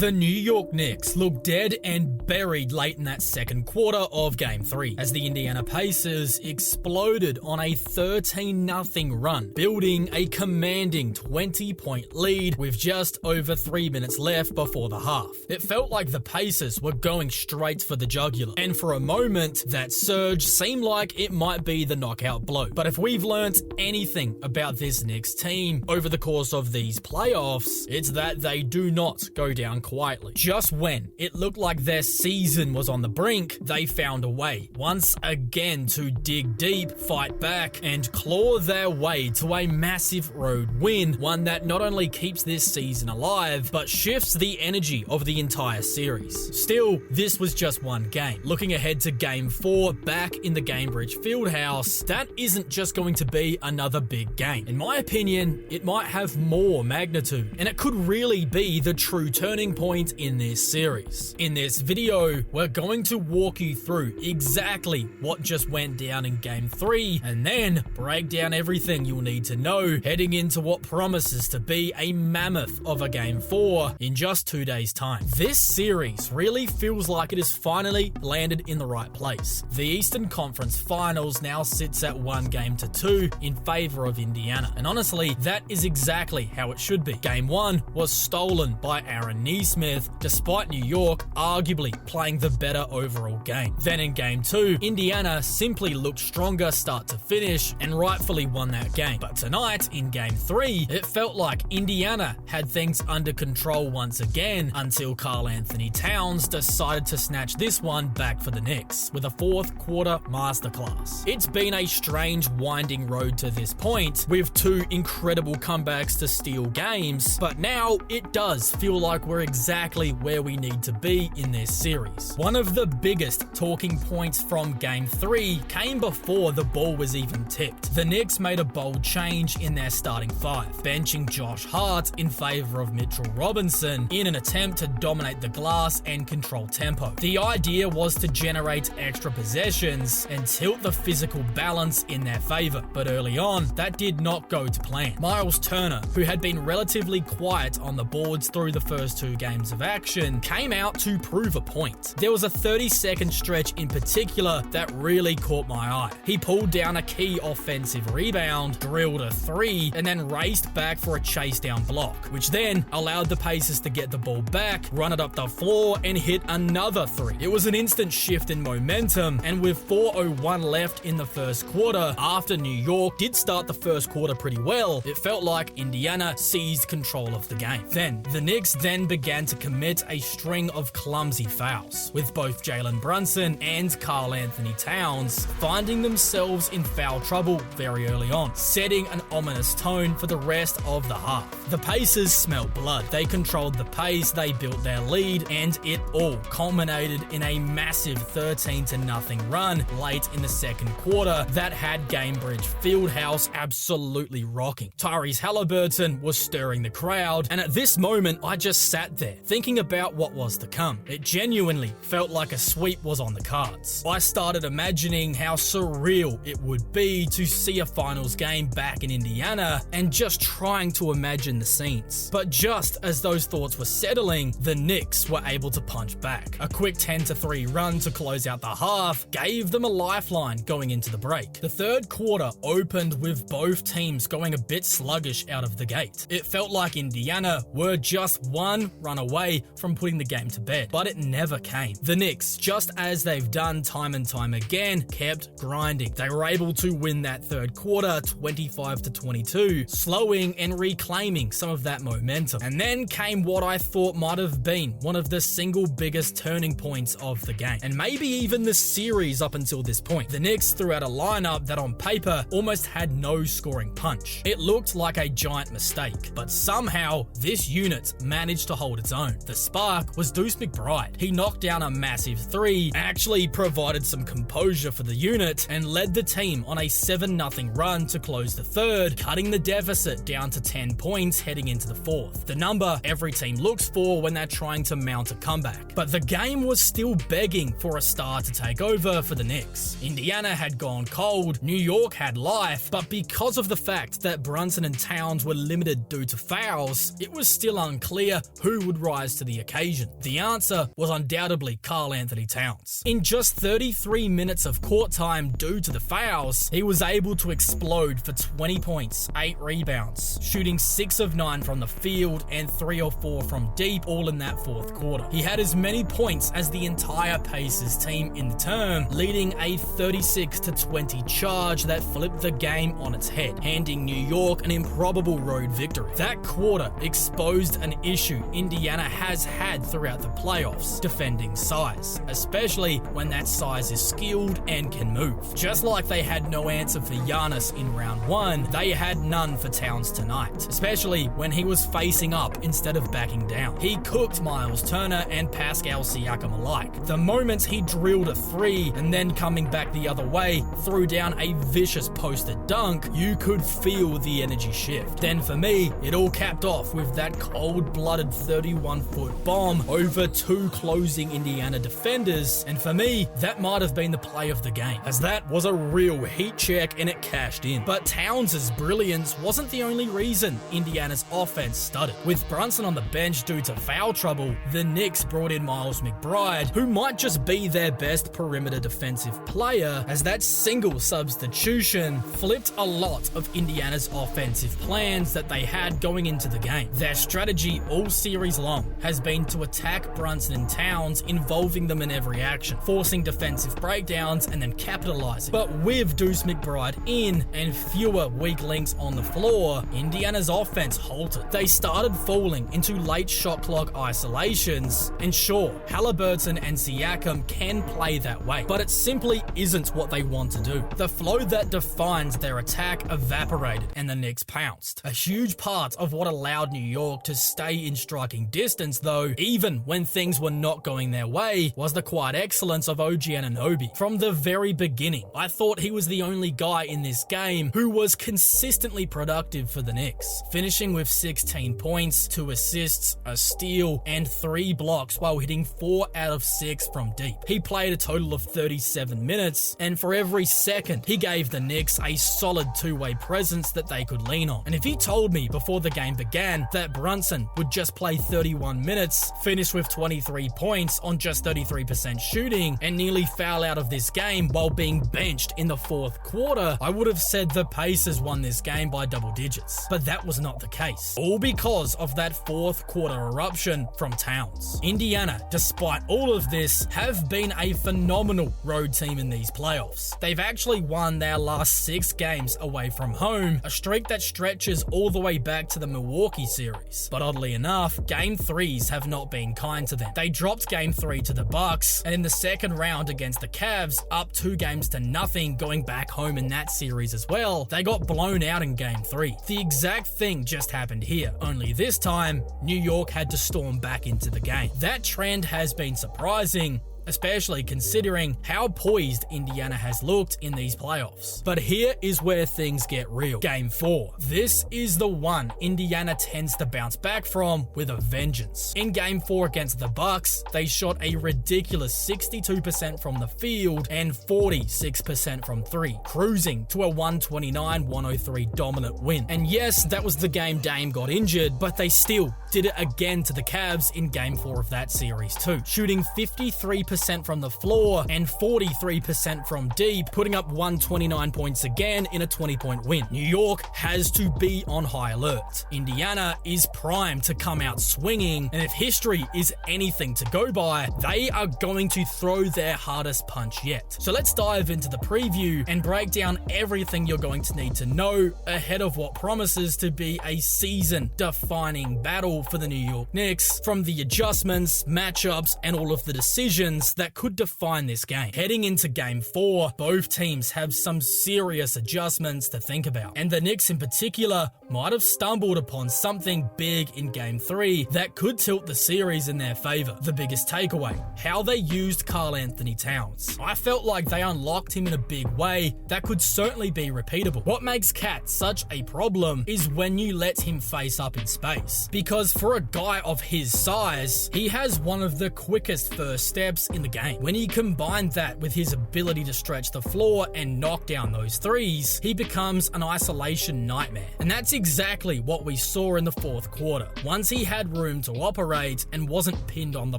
The New York Knicks looked dead and buried late in that second quarter of Game 3 as the Indiana Pacers exploded on a 13-0 run, building a commanding 20-point lead with just over 3 minutes left before the half. It felt like the Pacers were going straight for the jugular, and for a moment, that surge seemed like it might be the knockout blow. But if we've learnt anything about this Knicks team over the course of these playoffs, it's that they do not go down quietly. Just when it looked like their season was on the brink, they found a way, once again, to dig deep, fight back, and claw their way to a massive road win, one that not only keeps this season alive, but shifts the energy of the entire series. Still, this was just one game. Looking ahead to Game 4 back in the Gainbridge Fieldhouse, that isn't just going to be another big game. In my opinion, it might have more magnitude, and it could really be the true turning point in this series. In this video, we're going to walk you through exactly what just went down in Game 3, and then break down everything you'll need to know heading into what promises to be a mammoth of a Game 4 in just 2 days' time. This series really feels like it has finally landed in the right place. The Eastern Conference Finals now sits at 1-2 in favor of Indiana, and honestly, that is exactly how it should be. Game 1 was stolen by Aaron Nesmith, despite New York arguably playing the better overall game. Then in Game 2, Indiana simply looked stronger start to finish and rightfully won that game. But tonight, in Game 3, it felt like Indiana had things under control once again until Karl Anthony Towns decided to snatch this one back for the Knicks with a fourth quarter masterclass. It's been a strange winding road to this point, with two incredible comebacks to steal games, but now it does feel like we're exactly where we need to be in this series. One of the biggest talking points from Game 3 came before the ball was even tipped. The Knicks made a bold change in their starting five, benching Josh Hart in favor of Mitchell Robinson in an attempt to dominate the glass and control tempo. The idea was to generate extra possessions and tilt the physical balance in their favor, but early on, that did not go to plan. Miles Turner, who had been relatively quiet on the boards through the first 2 games of action, came out to prove a point. There was a 30-second stretch in particular that really caught my eye. He pulled down a key offensive rebound, drilled a 3, and then raced back for a chase down block, which then allowed the Pacers to get the ball back, run it up the floor, and hit another 3. It was an instant shift in momentum, and with 4:01 left in the first quarter, after New York did start the first quarter pretty well, it felt like Indiana seized control of the game. Then, the Knicks then began to commit a string of clumsy fouls, with both Jalen Brunson and Karl Anthony Towns finding themselves in foul trouble very early on, setting an ominous tone for the rest of the half. The Pacers smelled blood. They controlled the pace, they built their lead, and it all culminated in a massive 13-0 run late in the second quarter that had Gainbridge Fieldhouse absolutely rocking. Tyrese Halliburton was stirring the crowd, and at this moment, I just sat there thinking about what was to come. It genuinely felt like a sweep was on the cards. I started imagining how surreal it would be to see a finals game back in Indiana and just trying to imagine the scenes. But just as those thoughts were settling, the Knicks were able to punch back. A quick 10-3 run to close out the half gave them a lifeline going into the break. The third quarter opened with both teams going a bit sluggish out of the gate. It felt like Indiana were just one run away from putting the game to bed, but it never came. The Knicks, just as they've done time and time again, kept grinding. They were able to win that third quarter 25-22, slowing and reclaiming some of that momentum. And then came what I thought might have been one of the single biggest turning points of the game, and maybe even the series up until this point. The Knicks threw out a lineup that on paper almost had no scoring punch. It looked like a giant mistake, but somehow this unit managed to hold its own. The spark was Deuce McBride. He knocked down a massive 3, actually provided some composure for the unit, and led the team on a 7-0 run to close the third, cutting the deficit down to 10 points heading into the fourth. The number every team looks for when they're trying to mount a comeback. But the game was still begging for a star to take over for the Knicks. Indiana had gone cold, New York had life, but because of the fact that Brunson and Towns were limited due to fouls, it was still unclear who would would rise to the occasion? The answer was undoubtedly Karl Anthony Towns. In just 33 minutes of court time due to the fouls, he was able to explode for 20 points, 8 rebounds, shooting 6 of 9 from the field and 3 or 4 from deep, all in that fourth quarter. He had as many points as the entire Pacers team in the term, leading a 36-20 charge that flipped the game on its head, handing New York an improbable road victory. That quarter exposed an issue Indiana has had throughout the playoffs, defending size, especially when that size is skilled and can move. Just like they had no answer for Giannis in round 1, they had none for Towns tonight, especially when he was facing up instead of backing down. He cooked Miles Turner and Pascal Siakam alike. The moments he drilled a 3 and then coming back the other way, threw down a vicious posted dunk, you could feel the energy shift. Then for me, it all capped off with that cold-blooded 31-foot bomb over 2 closing Indiana defenders, and for me, that might have been the play of the game, as that was a real heat check and it cashed in. But Towns' brilliance wasn't the only reason Indiana's offense stuttered. With Brunson on the bench due to foul trouble, the Knicks brought in Miles McBride, who might just be their best perimeter defensive player, as that single substitution flipped a lot of Indiana's offensive plans that they had going into the game. Their strategy all series long has been to attack Brunson and Towns, involving them in every action, forcing defensive breakdowns and then capitalizing. But with Deuce McBride in and fewer weak links on the floor, Indiana's offense halted. They started falling into late shot clock isolations, and sure, Halliburton and Siakam can play that way, but it simply isn't what they want to do. The flow that defines their attack evaporated and the Knicks pounced. A huge part of what allowed New York to stay in striking distance, though, even when things were not going their way, was the quiet excellence of OG Anunoby. From the very beginning, I thought he was the only guy in this game who was consistently productive for the Knicks, finishing with 16 points, 2 assists, a steal, and 3 blocks while hitting 4 out of 6 from deep. He played a total of 37 minutes, and for every second, he gave the Knicks a solid two-way presence that they could lean on. And if you told me before the game began that Brunson would just play 31 minutes, finish with 23 points on just 33% shooting, and nearly foul out of this game while being benched in the fourth quarter, I would have said the Pacers won this game by double digits. But that was not the case, all because of that fourth quarter eruption from Towns. Indiana, despite all of this, have been a phenomenal road team in these playoffs. They've actually won their last 6 games away from home, a streak that stretches all the way back to the Milwaukee series. But oddly enough, Game 3s have not been kind to them. They dropped Game 3 to the Bucks, and in the second round against the Cavs, up 2-0, going back home in that series as well, they got blown out in Game 3. The exact thing just happened here, only this time, New York had to storm back into the game. That trend has been surprising, especially considering how poised Indiana has looked in these playoffs. But here is where things get real. Game 4. This is the one Indiana tends to bounce back from with a vengeance. In Game 4 against the Bucks, they shot a ridiculous 62% from the field and 46% from 3, cruising to a 129-103 dominant win. And yes, that was the game Dame got injured, but they still did it again to the Cavs in Game 4 of that series too, shooting 53% from the floor and 43% from deep, putting up 129 points again in a 20-point win. New York has to be on high alert. Indiana is primed to come out swinging, and if history is anything to go by, they are going to throw their hardest punch yet. So let's dive into the preview and break down everything you're going to need to know ahead of what promises to be a season-defining battle for the New York Knicks, from the adjustments, matchups, and all of the decisions that could define this game. Heading into Game 4, both teams have some serious adjustments to think about, and the Knicks in particular might have stumbled upon something big in Game 3 that could tilt the series in their favor. The biggest takeaway: how they used Karl Anthony Towns. I felt like they unlocked him in a big way that could certainly be repeatable. What makes Cat such a problem is when you let him face up in space, because for a guy of his size, he has one of the quickest first steps in the game. When you combine that with his ability to stretch the floor and knock down those threes, he becomes an isolation nightmare. And that's exactly what we saw in the fourth quarter. Once he had room to operate and wasn't pinned on the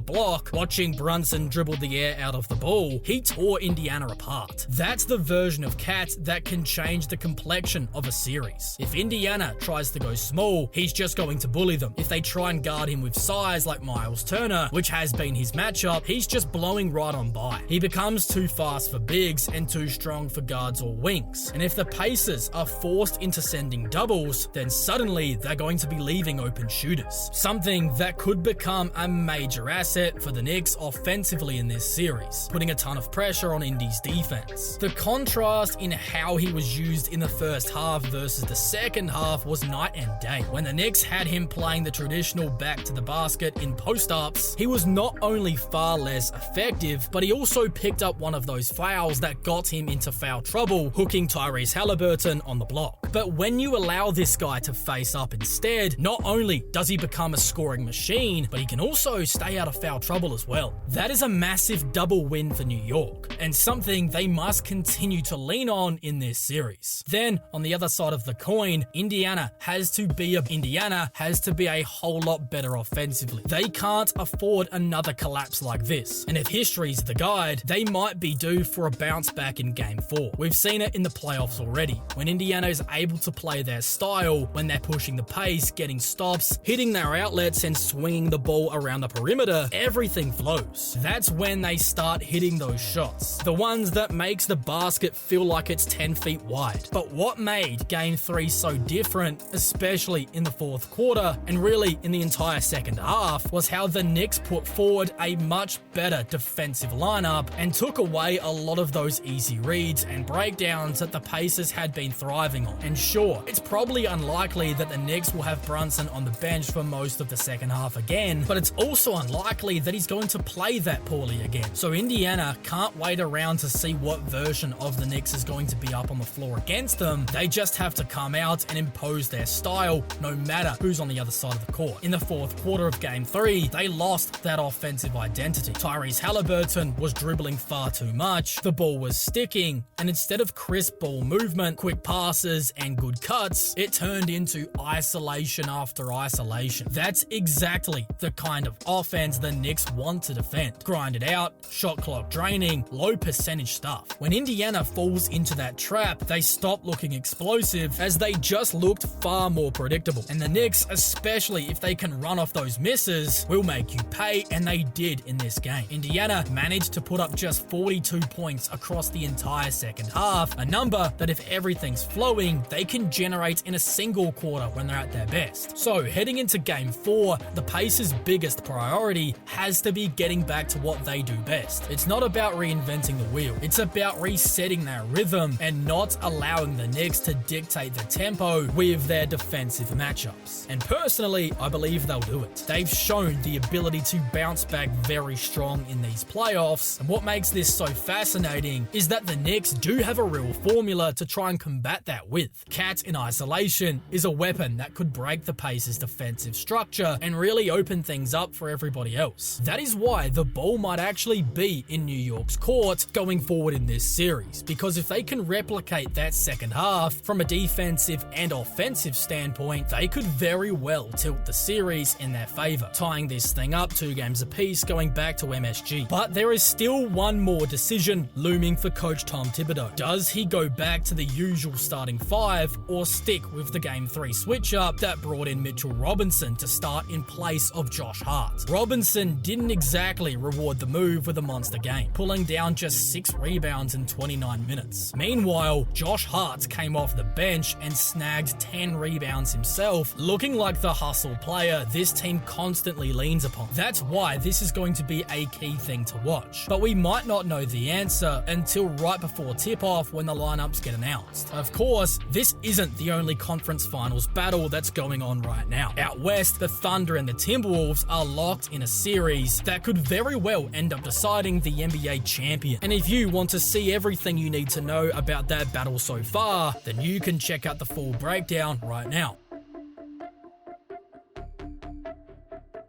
block, watching Brunson dribble the air out of the ball, he tore Indiana apart. That's the version of Cat that can change the complexion of a series. If Indiana tries to go small, he's just going to bully them. If they try and guard him with size like Miles Turner, which has been his matchup, he's just blowing right on by. He becomes too fast for bigs and too strong for guards or wings. And if the Pacers are forced into sending doubles, then suddenly they're going to be leaving open shooters. Something that could become a major asset for the Knicks offensively in this series, putting a ton of pressure on Indy's defense. The contrast in how he was used in the first half versus the second half was night and day. When the Knicks had him playing the traditional back to the basket in post-ups, he was not only far less effective, but he also picked up one of those fouls that got him into foul trouble, hooking Tyrese Halliburton on the block. But when you allow this guy to face up instead, not only does he become a scoring machine, but he can also stay out of foul trouble as well. That is a massive double win for New York, and something they must continue to lean on in this series. Then, on the other side of the coin, Indiana has to be a whole lot better offensively. They can't afford another collapse like this, and if history's the guide, they might be due for a bounce back in Game 4. We've seen it in the playoffs already, when Indiana is able to play their style, when they're pushing the pace, getting stops, hitting their outlets and swinging the ball around the perimeter, everything flows. That's when they start hitting those shots, the ones that makes the basket feel like it's 10 feet wide. But what made Game 3 so different, especially in the fourth quarter, and really in the entire second half, was how the Knicks put forward a much better defensive lineup and took away a lot of those easy reads and breakdowns that the Pacers had been thriving on. And sure, it's probably unlikely that the Knicks will have Brunson on the bench for most of the second half again, but it's also unlikely that he's going to play that poorly again. So Indiana can't wait around to see what version of the Knicks is going to be up on the floor against them. They just have to come out and impose their style, no matter who's on the other side of the court. In the fourth quarter of Game 3, they lost that offensive identity. Tyrese Halliburton was dribbling far too much, the ball was sticking, and instead of crisp ball movement, quick passes, and good cuts, it turned into isolation after isolation. That's exactly the kind of offense the Knicks want to defend. Grind it out, shot clock draining, low percentage stuff. When Indiana falls into that trap, they stop looking explosive as they just looked far more predictable. And the Knicks, especially if they can run off those misses, will make you pay, and they did in this game. Indiana managed to put up just 42 points across the entire second half, a number that if everything's flowing, they can generate in a single quarter when they're at their best. So heading into Game 4, the Pacers' biggest priority has to be getting back to what they do best. It's not about reinventing the wheel, it's about resetting their rhythm and not allowing the Knicks to dictate the tempo with their defensive matchups. And personally, I believe they'll do it. They've shown the ability to bounce back very strong in these playoffs, and what makes this so fascinating is that the Knicks do have a real formula to try and combat that with. Cat in isolation is a weapon that could break the Pacers' defensive structure and really open things up for everybody else. That is why the ball might actually be in New York's court going forward in this series, because if they can replicate that second half from a defensive and offensive standpoint, they could very well tilt the series in their favor, tying this thing up 2 games apiece going back to MSG. But there is still one more decision looming for Coach Tom Thibodeau. Does he go back to the usual starting 5 or stick with the Game 3 switch-up that brought in Mitchell Robinson to start in place of Josh Hart? Robinson didn't exactly reward the move with a monster game, pulling down just 6 rebounds in 29 minutes. Meanwhile, Josh Hart came off the bench and snagged 10 rebounds himself, looking like the hustle player this team constantly leans upon. That's why this is going to be a key thing to watch. But we might not know the answer until right before tip-off when the lineups get announced. Of course, this isn't the only conference finals battle that's going on right now. Out west, the Thunder and the Timberwolves are locked in a series that could very well end up deciding the NBA champion. And if you want to see everything you need to know about that battle so far, then you can check out the full breakdown right now.